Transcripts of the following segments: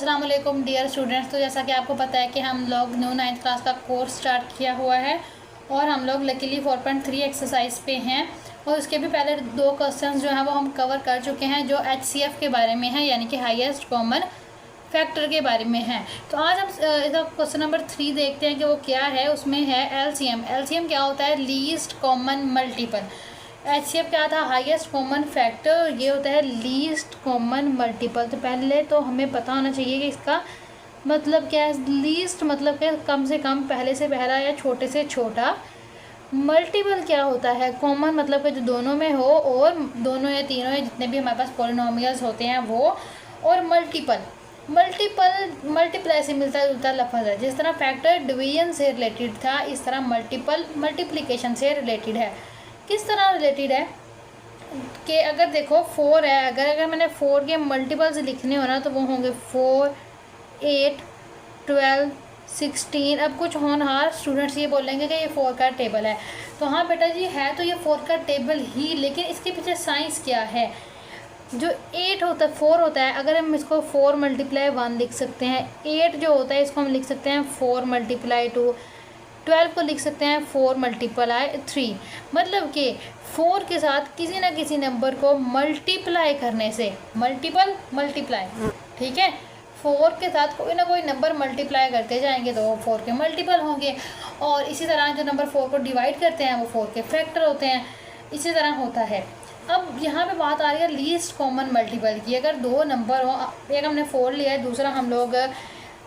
अस्सलाम वालेकुम dear students. तो जैसा कि आपको पता है कि हम लोग न्यू 9th क्लास का कोर्स स्टार्ट किया हुआ है और हम लोग लकीली 4.3 एक्सरसाइज पे हैं और उसके भी पहले 2 क्वेश्चंस जो हैं वो हम कवर कर चुके हैं जो HCF के बारे में है, यानी कि हाईएस्ट कॉमन फैक्टर के बारे में है। तो आज हम इसका क्वेश्चन नंबर 3 देखते हैं कि वो क्या है। उसमें है LCM। LCM क्या होता है? Least common multiple. HCF क्या था? Highest common factor. ये होता है लीस्ट कॉमन मल्टीपल। तो पहले तो हमें पता होना चाहिए कि इसका मतलब क्या है। लीस्ट मतलब कि कम से कम, पहले से पहला या छोटे से छोटा। मल्टीपल क्या होता है? कॉमन मतलब कि जो दोनों में हो और दोनों या तीनों या जितने भी हमारे पास पॉलिनोमियल्स होते हैं वो। और मल्टीप्लाई से मिलता जुलता लफ्ज़ है। जिस तरह फैक्टर डिवीजन से रिलेटेड था, इस तरह मल्टीपल मल्टीप्लिकेशन से रिलेटेड है। किस तरह रिलेटेड है कि अगर देखो 4 है, अगर मैंने 4 के मल्टीपल्स लिखने हो ना तो वो होंगे 4, 8, 12, 16। अब कुछ होनहार स्टूडेंट्स ये बोलेंगे कि ये 4 का टेबल है। तो हाँ बेटा जी है, तो ये 4 का टेबल ही, लेकिन इसके पीछे साइंस क्या है। जो 8 होता है, 4 होता है, अगर हम इसको 4 × 1 लिख सकते हैं। 8 जो होता है इसको हम लिख सकते हैं 4 × 2। 12 को लिख सकते हैं 4 × 3। मतलब कि 4 के साथ किसी ना किसी नंबर को मल्टीप्लाई करने से, मल्टीप्लाई, ठीक है, 4 के साथ कोई ना कोई नंबर मल्टीप्लाई करते जाएंगे तो वो 4 के मल्टीपल होंगे। और इसी तरह जो नंबर 4 को डिवाइड करते हैं वो 4 के फैक्टर होते हैं। इसी तरह होता है। अब यहाँ पे बात आ रही है लीस्ट कॉमन मल्टीपल की। अगर 2 नंबर हो, एक हमने 4 लिया है, दूसरा हम लोग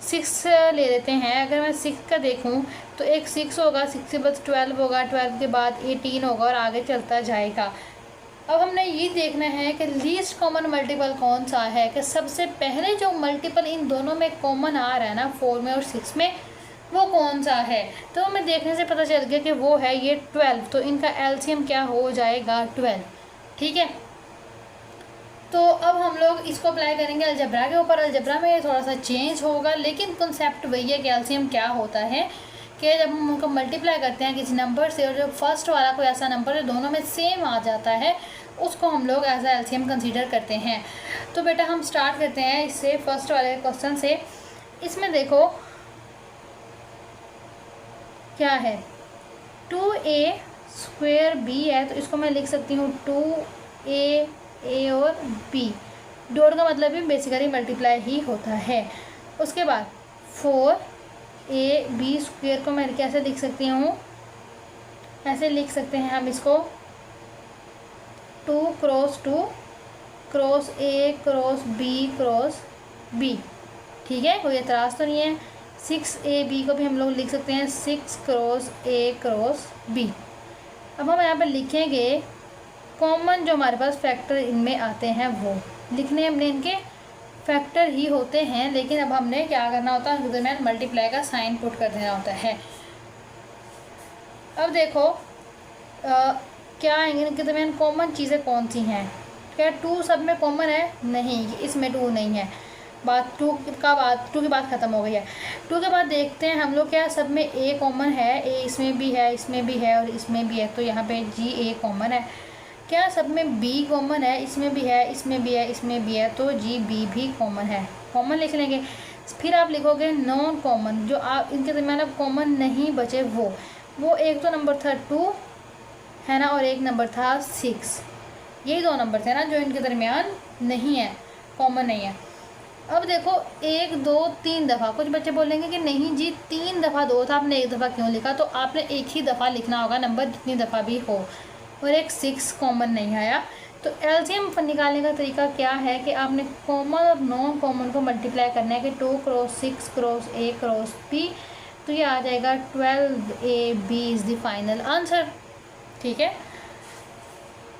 6 ले लेते हैं। अगर मैं 6 का देखूं तो एक 6 होगा, 6 के बाद 12 होगा, 12 के बाद 18 होगा और आगे चलता जाएगा। अब हमने ये देखना है कि लीस्ट कॉमन मल्टीपल कौन सा है, कि सबसे पहले जो मल्टीपल इन दोनों में कॉमन आ रहा है ना, 4 में और 6 में, वो कौन सा है। तो हमें देखने से पता चल गया कि वो है ये 12। तो इनका LCM क्या हो जाएगा? 12। ठीक है, तो अब हम लोग इसको अप्लाई करेंगे अलजबरा के ऊपर। अलजबरा में थोड़ा सा चेंज होगा, लेकिन कॉन्सेप्ट वही है कि LCM क्या होता है कि जब हम उनको मल्टीप्लाई करते हैं किसी नंबर से और जो फर्स्ट वाला कोई ऐसा नंबर जो दोनों में सेम आ जाता है उसको हम लोग एज आ LCM कंसीडर करते हैं। तो बेटा हम स्टार्ट करते हैं इससे, फर्स्ट वाले क्वेश्चन से। इसमें देखो क्या है, 2a² b है, तो इसको मैं लिख सकती हूँ 2a और b। डॉट का मतलब भी बेसिकली मल्टीप्लाई ही होता है। उसके बाद 4ab² को मैं कैसे लिख सकती हूँ? ऐसे लिख सकते हैं हम इसको 2 × 2 × a × b × b। ठीक है, कोई एतराज़ तो नहीं है। 6ab को भी हम लोग लिख सकते हैं 6 × a × b। अब हम यहाँ पर लिखेंगे कॉमन जो हमारे पास फैक्टर इनमें आते हैं वो लिखने, हमने इनके फैक्टर ही होते हैं, लेकिन अब हमने क्या करना होता है, उनके दरमियान मल्टीप्लाई का साइन पुट कर देना होता है। अब देखो क्या आएंगे इनके दरमियान कॉमन चीज़ें कौन सी हैं। क्या 2 सब में कॉमन है? नहीं, इसमें 2 नहीं है। बात 2 की बात ख़त्म हो गई है। 2 के बाद देखते हैं हम लोग क्या सब में a कॉमन है। a इसमें भी है, इसमें भी है और इसमें भी है, तो यहाँ पे GA कॉमन है। क्या सब में b कॉमन है? इसमें भी है, इसमें भी है, इसमें भी है, तो GB भी कॉमन है। कॉमन लिख लेंगे। फिर आप लिखोगे नॉन कॉमन, जो आप इनके दरमियान अब कॉमन नहीं बचे वो एक तो नंबर था 2 है ना, और एक नंबर था 6। यही 2 नंबर थे ना जो इनके दरमियान नहीं है, कॉमन नहीं है। अब देखो 1, 2, 3 दफ़ा, कुछ बच्चे बोलेंगे कि नहीं जी 3 दफ़ा 2 था, आपने 1 दफ़ा क्यों लिखा? तो आपने एक ही दफ़ा लिखना होगा नंबर, जितनी दफ़ा भी हो। और एक 6 कॉमन नहीं आया। तो LCM निकालने का तरीका क्या है कि आपने कॉमन और नॉन कॉमन को मल्टीप्लाई करना है कि 2 × 6 × a × b, तो ये आ जाएगा 12ab is the final answer. ठीक है,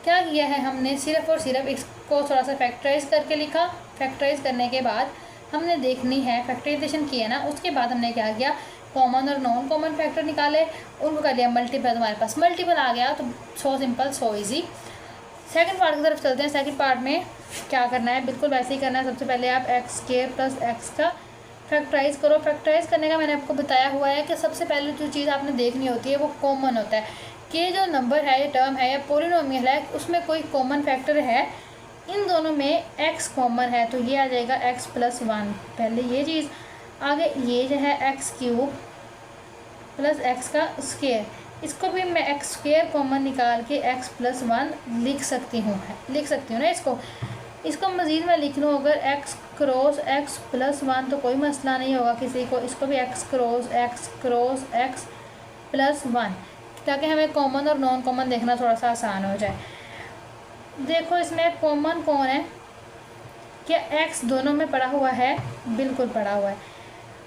क्या किया है हमने, सिर्फ और सिर्फ इसको थोड़ा सा फैक्टराइज करके लिखा। फैक्टराइज करने के बाद हमने देखनी है, फैक्टराइजेशन किया ना, उसके बाद हमने क्या किया, कॉमन और नॉन कॉमन फैक्टर निकाले, उनको कर लिया मल्टीपल। हमारे पास मल्टीपल आ गया, तो so simple, so easy. Second part की तरफ चलते हैं। सेकंड पार्ट में क्या करना है, बिल्कुल वैसे ही करना है। सबसे पहले आप x² + x का फैक्टराइज करो। फैक्टराइज करने का मैंने आपको बताया हुआ है कि सबसे पहले जो चीज़ आपने देखनी होती है वो कॉमन होता है, कि जो नंबर है, ये टर्म है या पॉलिनोमियल है, उसमें कोई कॉमन फैक्टर है इन दोनों में x कॉमन है तो ये आ जाएगा x प्लस 1, पहले ये चीज़। आगे ये जो है x क्यूब प्लस x का स्क्वायर, इसको भी मैं x स्क्वायर कॉमन निकाल के x प्लस 1 लिख सकती हूँ ना इसको मज़ीद मैं लिख लूँ अगर x क्रॉस x प्लस 1 तो कोई मसला नहीं होगा किसी को, इसको भी x क्रॉस x प्लस 1, ताकि हमें कॉमन और नॉन कॉमन देखना थोड़ा सा आसान हो जाए। देखो इसमें कॉमन कौन है, क्या x दोनों में पड़ा हुआ है, बिल्कुल पड़ा हुआ है।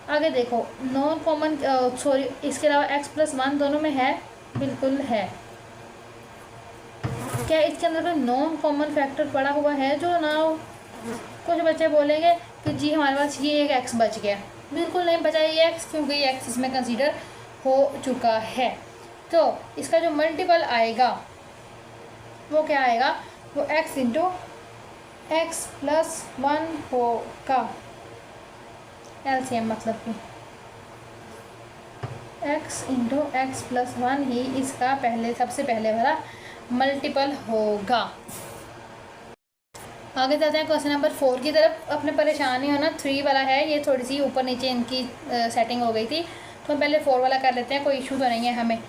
आगे देखो नॉन कॉमन सॉरी इसके अलावा x प्लस 1 दोनों में है, बिल्कुल है। क्या इसके अंदर कोई नॉन कॉमन फैक्टर पड़ा हुआ है जो ना हो? कुछ बच्चे बोलेंगे कि जी हमारे पास ये एक x बच गया, बिल्कुल नहीं बचा ये x, क्योंकि ये x इसमें कंसीडर हो चुका है। तो इसका जो मल्टीपल आएगा वो क्या आएगा, वो x इंटू एक्स प्लस 1 होगा, एलसीएम मतलब कि x इंटू एक्स प्लस 1 ही इसका सबसे पहले वाला मल्टीपल होगा। आगे चलते हैं क्वेश्चन नंबर 4 की तरफ। अपने परेशान नहीं होना, 3 वाला है, ये थोड़ी सी ऊपर नीचे इनकी सेटिंग हो गई थी, तो हम पहले 4 वाला कर लेते हैं, कोई इशू तो नहीं है। हमें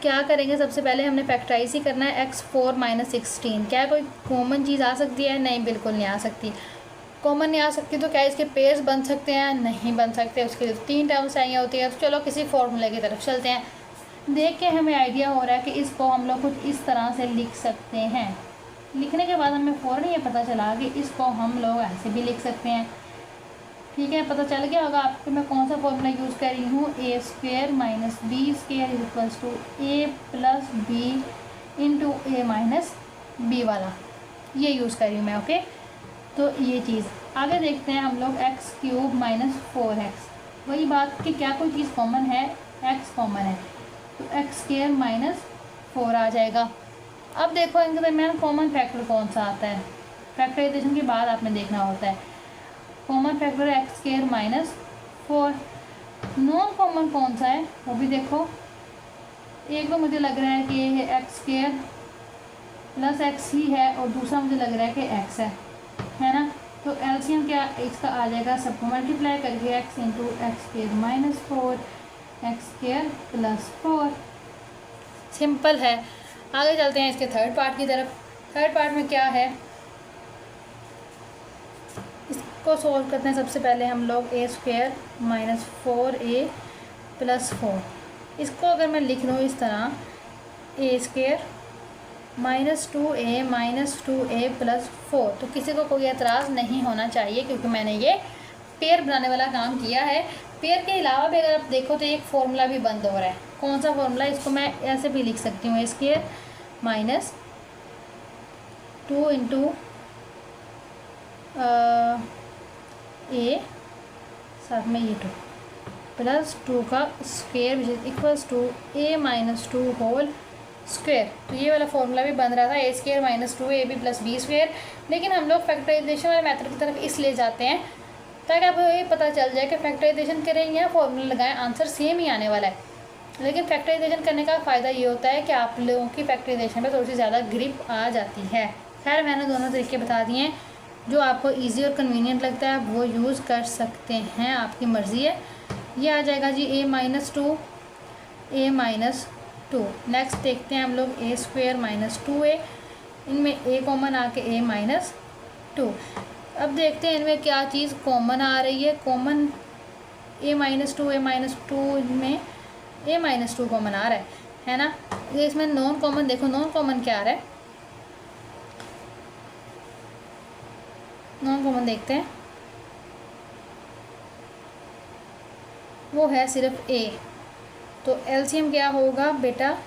क्या करेंगे, सबसे पहले हमने फैक्टराइज ही करना है x4 माइनस 16। क्या कोई कॉमन चीज़ आ सकती है? नहीं, बिल्कुल नहीं आ सकती। कॉमन नहीं आ सकती तो क्या इसके पेयर्स बन सकते हैं? नहीं बन सकते, उसके लिए 3 टर्म्स चाहिए होती है। तो चलो किसी फॉर्मूले की तरफ चलते हैं। देख के हमें आइडिया हो रहा है कि इसको हम लोग कुछ इस तरह से लिख सकते हैं। लिखने के बाद हमें फ़ौरन ये पता चला कि इसको हम लोग ऐसे भी लिख सकते हैं। ठीक है, पता चल गया होगा आपको मैं कौन सा फॉर्मूला यूज़ कर रही हूँ, A square minus B square is equals to A plus B into A minus B वाला, ये यूज़ कर रही हूँ मैं। ओके, तो ये चीज़ आगे देखते हैं हम लोग एक्स क्यूब माइनस 4x, वही बात कि क्या कोई चीज़ कॉमन है, x कॉमन है तो एक्स स्क्वेयर माइनस 4 आ जाएगा। अब देखो इनके दरमियान कॉमन फैक्टर कौन सा आता है, फैक्टराइजेशन के बाद आपने देखना होता है। Common factor x square minus 4, non common कौन सा है वो भी देखो। एक तो मुझे लग रहा है कि ये है एक्स स्क्वेयर प्लस एक्स ही है और दूसरा मुझे लग रहा है कि एक्स है ना। तो एलसीएम क्या इसका आ जाएगा, सबको मल्टीप्लाई करके x into x square minus 4 x square plus 4, simple है। आगे चलते हैं इसके थर्ड पार्ट की तरफ। थर्ड पार्ट में क्या है, इसको सोल्व करते हैं। सबसे पहले हम लोग ए स्क्वेयर माइनस 4a प्लस 4, इसको अगर मैं लिख लूँ इस तरह, ए स्क्वेयर माइनस 2a प्लस 4, तो किसी को कोई एतराज़ नहीं होना चाहिए क्योंकि मैंने ये पेयर बनाने वाला काम किया है। पेयर के अलावा भी अगर आप देखो तो एक फार्मूला भी बंद हो रहा है। कौन सा फार्मूला, इसको मैं ऐसे भी लिख सकती हूँ, A square minus 2 into A साथ में ये 2 प्लस 2 का square which is equals to A minus 2 whole square. तो ये वाला फॉर्मूला भी बन रहा था, A square minus 2 A B plus B square. लेकिन हम लोग फैक्टराइजेशन वाले मेथड की तरफ इसलिए जाते हैं ताकि आपको ये पता चल जाए कि फैक्टराइजेशन करें या फॉर्मूला लगाएं, आंसर सेम ही आने वाला है। लेकिन फैक्टराइजेशन करने का फ़ायदा ये होता है कि आप लोगों की फैक्टराइजेशन पे थोड़ी सी ज़्यादा ग्रिप आ जाती है। खैर मैंने दोनों तरीके बता दिए हैं, जो आपको ईजी और कन्वीनियंट लगता है वो यूज़ कर सकते हैं, आपकी मर्ज़ी है। ये आ जाएगा जी ए माइनस 2। नेक्स्ट देखते हैं हम लोग ए स्क्वेयर माइनस 2a, इनमें ए कॉमन आके ए माइनस 2। अब देखते हैं इनमें क्या चीज़ कॉमन आ रही है। कॉमन ए माइनस 2 इनमें ए माइनस 2 कॉमन आ रहा है ना। ये इसमें नॉन कॉमन देखो, नॉन कॉमन क्या आ रहा है, नॉन कॉमन देखते हैं, वो है सिर्फ ए। तो एलसीएम क्या होगा बेटा,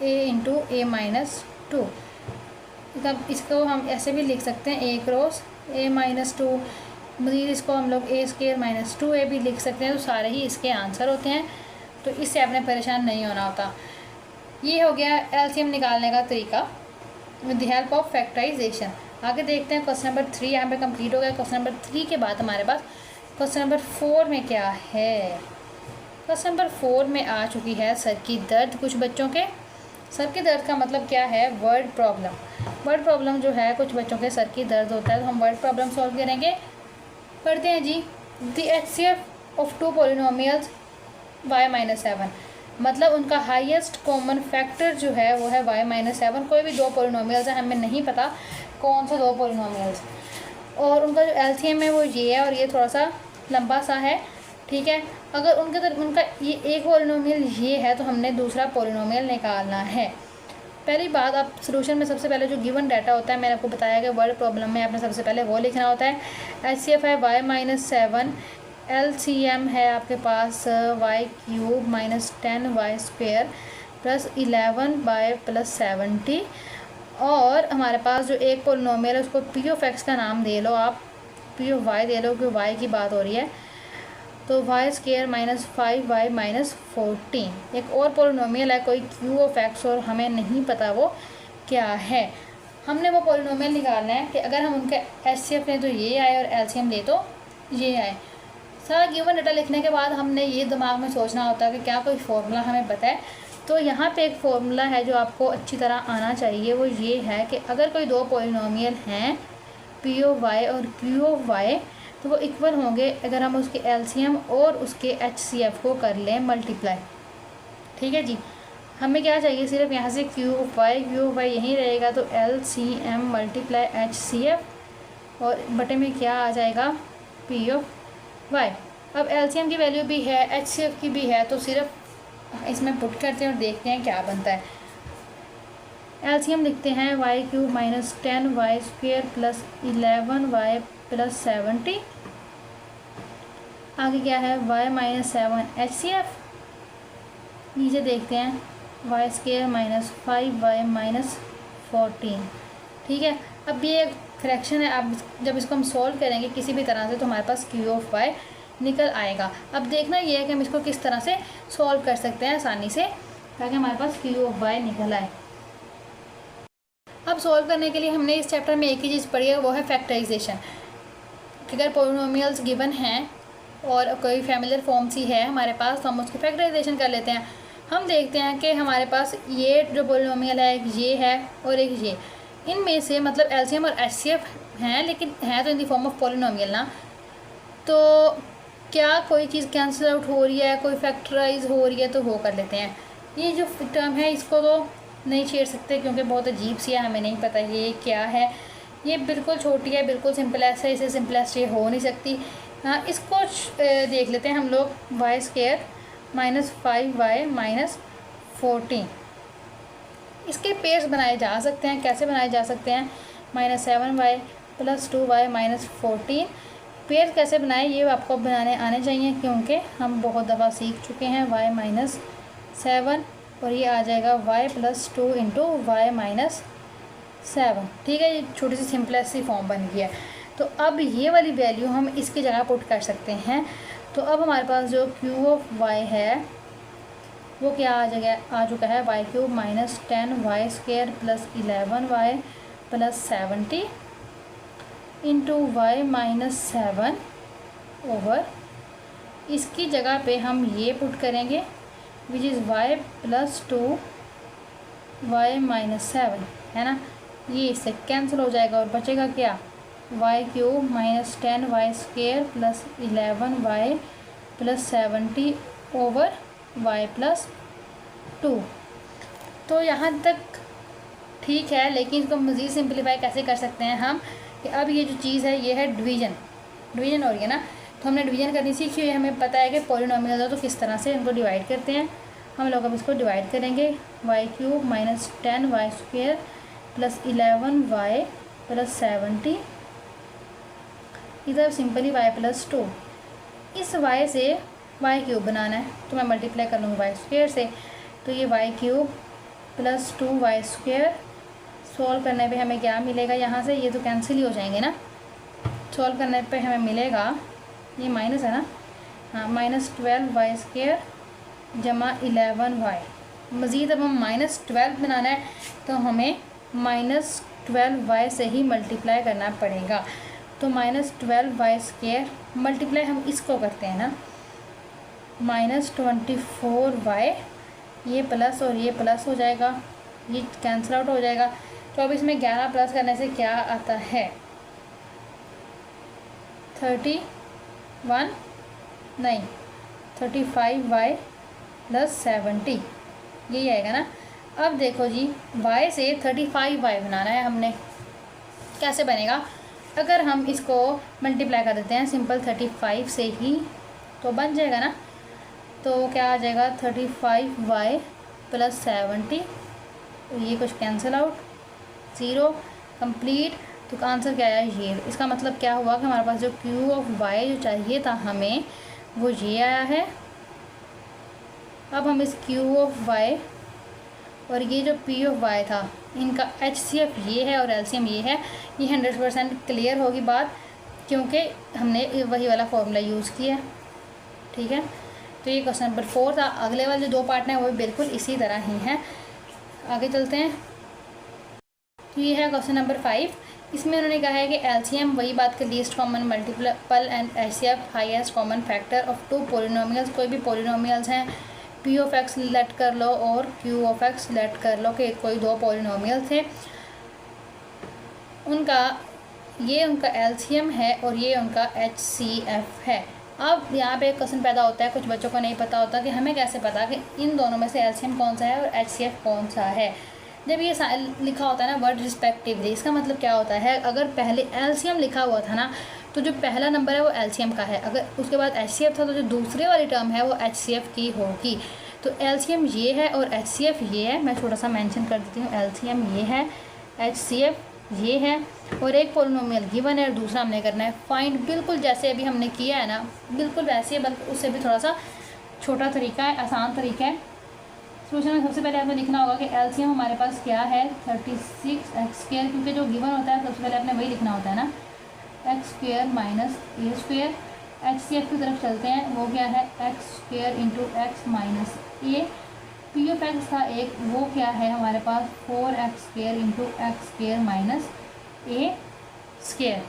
ए इंटू ए माइनस 2। इसको हम ऐसे भी लिख सकते हैं, ए क्रॉस ए माइनस 2। मज़ीद इसको हम लोग ए स्क्वेयर माइनस 2a भी लिख सकते हैं। तो सारे ही इसके आंसर होते हैं, तो इससे आपने परेशान नहीं होना होता। ये हो गया एलसीएम निकालने का तरीका with the help of factorization. आगे देखते हैं क्वेश्चन नंबर 3 यहाँ पे कंप्लीट हो गया। क्वेश्चन नंबर 3 के बाद हमारे पास क्वेश्चन नंबर 4 में क्या है। क्वेश्चन नंबर 4 में आ चुकी है सर की दर्द। कुछ बच्चों के सर के दर्द का मतलब क्या है, वर्ड प्रॉब्लम। वर्ड प्रॉब्लम जो है कुछ बच्चों के सर की दर्द होता है, तो हम वर्ड प्रॉब्लम सॉल्व करेंगे। पढ़ते हैं जी। The HCF of two polynomials y-7, मतलब उनका हाईएस्ट कॉमन फैक्टर जो है वो है y-7। कोई भी दो पॉलिनोमियल्स हैं, हमें नहीं पता कौन से दो पॉलिनोमियल्स, और उनका जो LCM है वो ये है और ये थोड़ा सा लंबा सा है, ठीक है। अगर उनका ये एक पॉलिनोमियल ये है तो हमने दूसरा पॉलिनोमियल निकालना है। पहली बात, आप सोल्यूशन में सबसे पहले जो गिवन डाटा होता है, मैंने आपको बताया कि वर्ड प्रॉब्लम में आपने सबसे पहले वो लिखना होता है। HCF है y-7, LCM है आपके पास y³ - 10y² प्लस 11y+70, और हमारे पास जो एक पॉलिनोमियल है उसको p(x) का नाम दे लो आप, p(y) दे लो क्योंकि y की बात हो रही है, तो y² - 5y - 14। एक और पॉलिनोमियल है कोई q(x) और हमें नहीं पता वो क्या है। हमने वो पॉलिनोमियल निकालना है कि अगर हम उनके HCF लें तो ये आए और LCM ले तो ये आए। सारा गिवन डाटा लिखने के बाद हमने ये दिमाग में सोचना होता है कि क्या कोई फॉर्मूला हमें पता है। तो यहाँ पे एक फॉर्मूला है जो आपको अच्छी तरह आना चाहिए, वो ये है कि अगर कोई दो पॉलिनोमियल हैं P(y) और Q(y) तो वो इक्वल होंगे अगर हम उसके LCM और उसके HCF को कर लें मल्टीप्लाई, ठीक है जी। हमें क्या चाहिए, सिर्फ यहाँ से Q(y) यहीं रहेगा तो LCM × HCF और बटे में क्या आ जाएगा P(y). अब LCM की वैल्यू भी है, HCF की भी है, तो सिर्फ इसमें पुट करते हैं और देखते हैं क्या बनता है। LCM लिखते हैं y³ - 10y² प्लस 11y+70, आगे क्या है y-7 HCF, नीचे देखते हैं y² - 5y - 14, ठीक है। अब ये एक फ्रैक्शन है, अब जब इसको हम सॉल्व करेंगे किसी भी तरह से तो हमारे पास Q(y) निकल आएगा। अब देखना ये है कि हम इसको किस तरह से सॉल्व कर सकते हैं आसानी से ताकि हमारे पास Q(y) निकल आए। अब सॉल्व करने के लिए हमने इस चैप्टर में एक ही चीज़ पढ़ी है, वो है फैक्टराइजेशन। अगर पॉलिनोमियल्स गिवन हैं और कोई फैमिलियर फॉर्म सी है हमारे पास तो हम उसकी फैक्टराइजेशन कर लेते हैं। हम देखते हैं कि हमारे पास ये जो पॉलिनोमियल है एक ये है और एक ये, इनमें से मतलब LCM और HCF हैं लेकिन हैं तो in the form of polynomial ना, तो क्या कोई चीज़ कैंसिल आउट हो रही है, कोई फैक्टराइज हो रही है, तो वो कर लेते हैं। ये जो टर्म है इसको तो नहीं छेड़ सकते क्योंकि बहुत अजीब सी है, हमें नहीं पता ये क्या है। ये बिल्कुल छोटी है, बिल्कुल सिंपलेस्ट है, इसे सिंपलेस्ट ये हो नहीं सकती। हाँ, इसको देख लेते हैं हम लोग y² - 5y - 14। इसके पेयर्स बनाए जा सकते हैं, कैसे बनाए जा सकते हैं, -7y + 2y - 14। पेयर्स कैसे बनाए ये आपको बनाने आने चाहिए क्योंकि हम बहुत दफ़ा सीख चुके हैं। y - 7 और ये आ जाएगा y + 2 × y - 7, ठीक है। ये छोटी सी सिंपलेस्ट सी फॉर्म बन गई है। तो अब ये वाली वैल्यू हम इसकी जगह पुट कर सकते हैं। तो अब हमारे पास जो Q(y) है वो क्या आ चुका है y³ - 10y² plus 11y + 70 × y - 7 over, इसकी जगह पे हम ये पुट करेंगे विच इज़ y + 2y - 7, है ना। ये इससे कैंसिल हो जाएगा और बचेगा क्या, y³ - 10y² plus 11y + 70 over y + 2। तो यहाँ तक ठीक है, लेकिन इसको मज़ीद सिंप्लीफाई कैसे कर सकते हैं हम कि अब ये जो चीज़ है ये है डिवीज़न हो रही है ना, तो हमने डिवीज़न करनी सीखी हुई है। हमें पता है कि पॉलिनोमियल है तो किस तरह से इनको डिवाइड करते हैं। हम लोग अब इसको डिवाइड करेंगे y³ - 10y² प्लस 11y + 70, इधर सिंपली y + 2। इस y से y³ बनाना है तो मैं मल्टीप्लाई कर लूँगी y² से, तो ये y³ + 2y²। सॉल्व करने पे हमें क्या मिलेगा, यहाँ से ये तो कैंसिल ही हो जाएंगे ना। सॉल्व करने पे हमें मिलेगा, ये माइनस है ना, हाँ, -12y² जमा 11y। मज़ीद अब हम -12 बनाना है तो हमें -12y से ही मल्टीप्लाई करना पड़ेगा। तो -12y² मल्टीप्लाई हम इसको करते हैं ना, -24y, ये प्लस और ये प्लस हो जाएगा, ये कैंसिल आउट हो जाएगा। तो अब इसमें 11 प्लस करने से क्या आता है 31 नहीं 35y + 70 यही आएगा ना। अब देखो जी y से 35y बनाना है हमने, कैसे बनेगा? अगर हम इसको मल्टीप्लाई कर देते हैं सिंपल 35 से ही तो बन जाएगा ना। तो क्या आ जाएगा 35y + 70, तो ये कुछ कैंसिल आउट 0 कंप्लीट। तो आंसर क्या आया ये। इसका मतलब क्या हुआ कि हमारे पास जो Q(y) जो चाहिए था हमें वो ये आया है। अब हम इस Q(y) और ये जो P(y) था इनका HCF ये है और LCM ये है। ये 100% क्लियर होगी बात, क्योंकि हमने वही वाला फॉर्मूला यूज़ किया। ठीक है, तो ये क्वेश्चन नंबर 4 था। अगले वाले जो 2 पार्ट हैं वो बिल्कुल इसी तरह ही हैं। आगे चलते हैं। तो ये है क्वेश्चन नंबर 5। इसमें उन्होंने कहा है कि LCM वही बात के least common multiple and HCF highest common factor of 2 polynomials. कोई भी पॉलिनोमियल्स हैं, P(x) सिलेक्ट कर लो और Q(x) सिलेक्ट कर लो कि कोई 2 पॉलिनोमियल थे, उनका LCM है और ये उनका HCF है। अब यहाँ पे एक क्वेश्चन पैदा होता है, कुछ बच्चों को नहीं पता होता कि हमें कैसे पता कि इन दोनों में से LCM कौन सा है और HCF कौन सा है। जब ये लिखा होता है ना वर्ड रिस्पेक्टिवली, इसका मतलब क्या होता है, अगर पहले LCM लिखा हुआ था ना तो जो पहला नंबर है वो LCM का है, अगर उसके बाद HCF था तो जो दूसरे वाली टर्म है वो HCF की होगी। तो LCM ये है और HCF ये है। मैं थोड़ा सा मेंशन कर देती हूँ, LCM ये है, HCF ये है, और एक पॉलिनोमियल गिवन है और दूसरा हमने करना है फाइंड। बिल्कुल जैसे अभी हमने किया है ना, बिल्कुल वैसे, बल्कि उससे भी थोड़ा सा छोटा तरीका है, आसान तरीका है। सोल्यूशन में सबसे पहले आपने लिखना होगा कि LCM हमारे पास क्या है 36x², क्योंकि जो गिवन होता है सबसे पहले आपने वही लिखना होता है ना, x² - a²। HCF की तरफ चलते हैं, वो क्या है x² × x - a। P(x) का एक वो क्या है हमारे पास 4x² × x² - a²।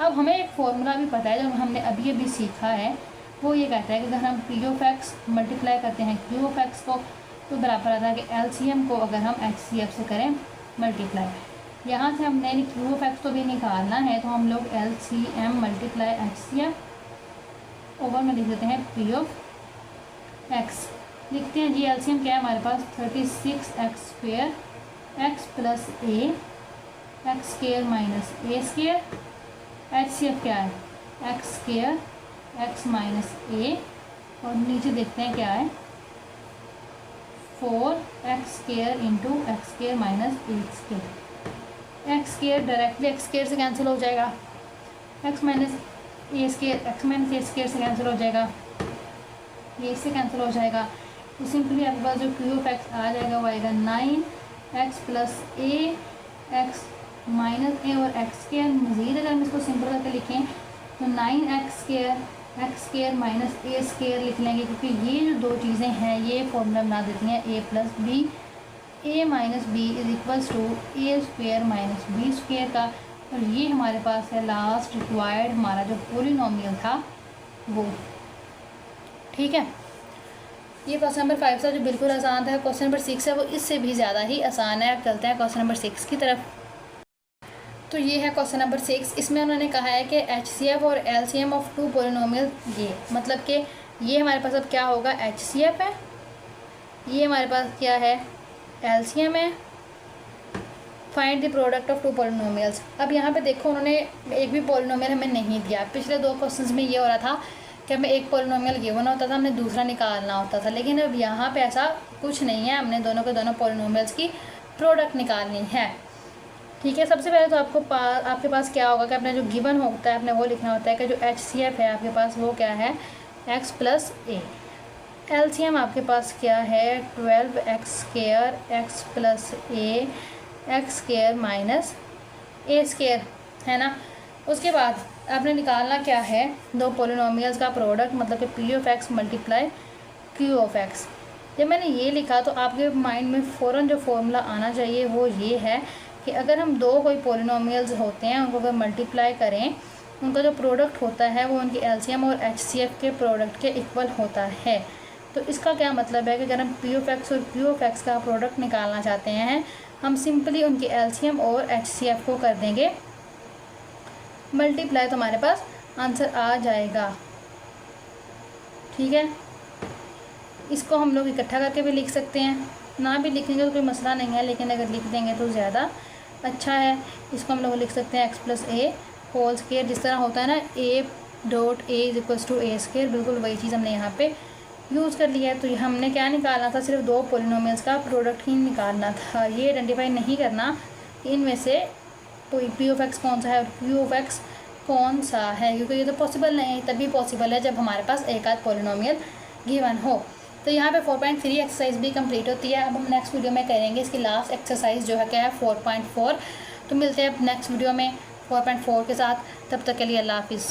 अब हमें एक फॉर्मूला भी पता है जो हमने अभी सीखा है, वो ये कहता है कि अगर हम P(x) मल्टीप्लाई करते हैं Q(x) को तो बराबर आता है कि LCM को अगर हम HCF से करें मल्टीप्लाई। यहाँ से हमने Q(x) को भी निकालना है, तो हम लोग LCM × HCF ओवर में लिख देते हैं P(x) लिखते हैं जी। LCM क्या है हमारे पास 36x² x + a x² - a²। HCF क्या है x² x - a, और नीचे देखते हैं क्या है 4x² × x² - a²। x² directly x² से कैंसिल हो जाएगा, x - a² से कैंसिल हो जाएगा, ये इससे कैंसिल हो जाएगा। तो सिंपली आपके पास जो Q(x) आ जाएगा वो आएगा 9x + a x - a और x²। मज़ीद अगर हम इसको सिंपल करके लिखें तो 9x² x² - a² लिख लेंगे, क्योंकि ये जो 2 चीज़ें हैं ये फॉर्मूला बना देती हैं a + b। a - b = a² - b² का, और ये हमारे पास है लास्ट रिक्वायर्ड हमारा जो पॉलिनोमियल था वो। ठीक है, ये क्वेश्चन नंबर 5 था जो बिल्कुल आसान था। क्वेश्चन नंबर 6 है वो इससे भी ज़्यादा ही आसान है। अब चलते हैं क्वेश्चन नंबर 6 की तरफ। तो ये है क्वेश्चन नंबर 6। इसमें उन्होंने कहा है कि HCF और LCM ऑफ 2 पॉलिनोमियल, ये मतलब कि ये हमारे पास अब क्या होगा HCF है, ये हमारे पास क्या है LCM है। Find the product of 2 polynomials. अब यहाँ पे देखो उन्होंने एक भी पॉलिनोमियल हमें नहीं दिया। पिछले 2 क्वेश्चंस में ये हो रहा था कि हमें एक पॉलिनोमियल गिवन होता था, हमने दूसरा निकालना होता था, लेकिन अब यहाँ पे ऐसा कुछ नहीं है, हमने दोनों के दोनों पॉलिनोमियल्स की प्रोडक्ट निकालनी है। ठीक है, सबसे पहले तो आपके पास क्या होगा कि अपना जो गिवन होता है आपने वो लिखना होता है कि जो HCF है आपके पास वो क्या है x + a। LCM आपके पास क्या है 12x² x + a x² - a² है ना। उसके बाद आपने निकालना क्या है 2 पॉलिनोमियल्स का प्रोडक्ट, मतलब कि P(x) × Q(x). जब मैंने ये लिखा तो आपके माइंड में फ़ौरन जो फॉर्मूला आना चाहिए वो ये है कि अगर हम 2 कोई पॉलिनोमियल्स होते हैं उनको अगर मल्टीप्लाई करें, उनका जो प्रोडक्ट होता है वो उनकी LCM और HCF के प्रोडक्ट के इक्वल होता है। तो इसका क्या मतलब है कि अगर हम P(x) और Q(x) का प्रोडक्ट निकालना चाहते हैं हम सिंपली उनके एलसीएम और एचसीएफ को कर देंगे मल्टीप्लाई, तो हमारे पास आंसर आ जाएगा। ठीक है, इसको हम लोग इकट्ठा करके भी लिख सकते हैं, ना भी लिखेंगे तो कोई मसला नहीं है, लेकिन अगर लिख देंगे तो ज़्यादा अच्छा है। इसको हम लोग लिख सकते हैं x+a होल स्क्वायर, जिस तरह होता है ना a.a=a², बिल्कुल वही चीज़ हमने यहाँ पे यूज़ कर लिया है। तो हमने क्या निकालना था, सिर्फ दो पोलिनोमियल्स का प्रोडक्ट ही निकालना था, ये आइडेंटिफाई नहीं करना इनमें से कोई p(x) कौन सा है और q(x) कौन सा है, क्योंकि ये तो पॉसिबल नहीं है, तभी पॉसिबल है जब हमारे पास एक आध पोलिनोमियल गिवन हो। तो यहाँ पे 4.3 एक्सरसाइज भी कंप्लीट होती है। अब हम नेक्स्ट वीडियो में करेंगे इसकी लास्ट एक्सरसाइज जो है क्या है 4.4। तो मिलते हैं अब नेक्स्ट वीडियो में 4.4 के साथ, तब तक के लिए अल्लाह हाफिज़।